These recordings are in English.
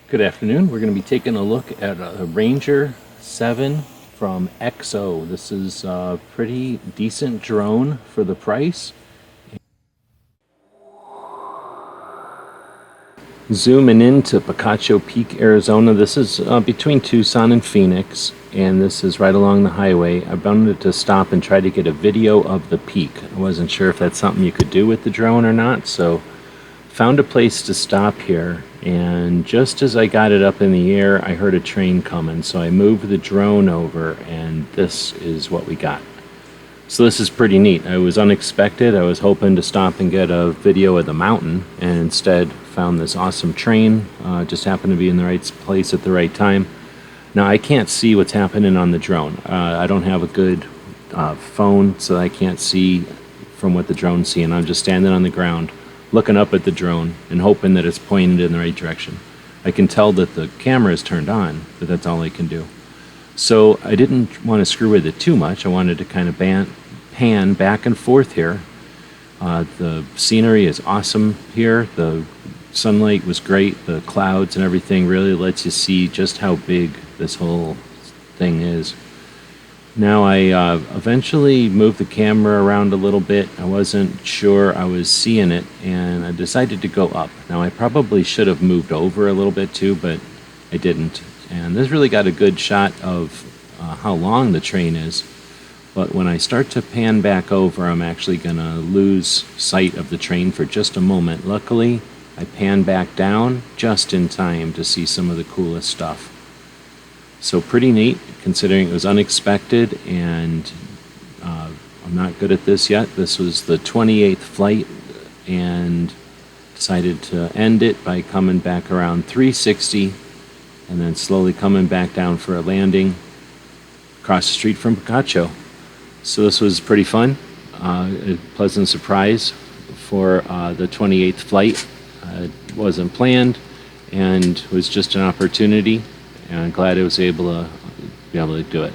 Good afternoon. We're going to be taking a look at a Ranger 7 from EXO. This is a pretty decent drone for the price. Zooming into Picacho Peak, Arizona. This is between Tucson and Phoenix, and this is right along the highway. I wanted to stop and try to get a video of the peak. I wasn't sure if that's something you could do with the drone or not, so found a place to stop here, and just as I got it up in the air, I heard a train coming, so I moved the drone over, and this is what we got. So this is pretty neat. It was unexpected. I was hoping to stop and get a video of the mountain, and instead found this awesome train. Just happened to be in the right place at the right time. Now I can't see what's happening on the drone. I don't have a good phone, so I can't see from what the drone's seeing. I'm just standing on the ground looking up at the drone and hoping that it's pointed in the right direction. I can tell that the camera is turned on, but that's all I can do. So I didn't want to screw with it too much. I wanted to kind of pan back and forth here. The scenery is awesome here. The sunlight was great. The clouds and everything really lets you see just how big this whole thing is. Now I eventually moved the camera around a little bit. I wasn't sure I was seeing it, and I decided to go up. Now I probably should have moved over a little bit too, but I didn't. And this really got a good shot of how long the train is. But when I start to pan back over, I'm actually going to lose sight of the train for just a moment. Luckily, I pan back down just in time to see some of the coolest stuff. So pretty neat, considering it was unexpected, and I'm not good at this yet. This was the 28th flight, and decided to end it by coming back around 360, and then slowly coming back down for a landing across the street from Picacho. So this was pretty fun, a pleasant surprise for the 28th flight. It wasn't planned, and was just an opportunity. And I'm glad I was able to do it.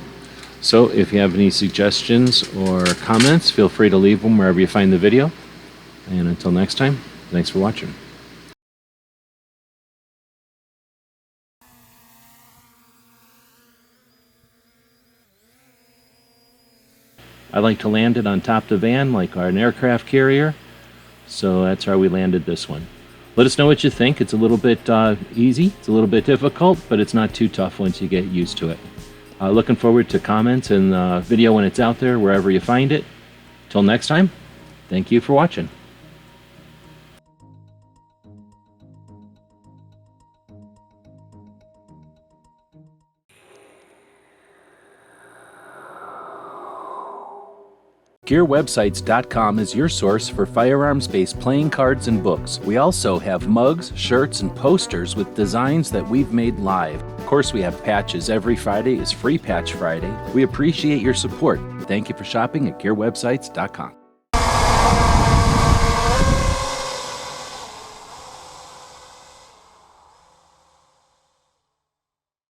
So if you have any suggestions or comments, feel free to leave them wherever you find the video. And until next time, thanks for watching. I like to land it on top of the van like an aircraft carrier. So that's how we landed this one. Let us know what you think. It's a little bit easy, it's a little bit difficult, but it's not too tough once you get used to it. Looking forward to comments and the video when it's out there, wherever you find it. Till next time, thank you for watching. GearWebsites.com is your source for firearms-based playing cards and books. We also have mugs, shirts, and posters with designs that we've made live. Of course, we have patches. Every Friday is Free Patch Friday. We appreciate your support. Thank you for shopping at GearWebsites.com.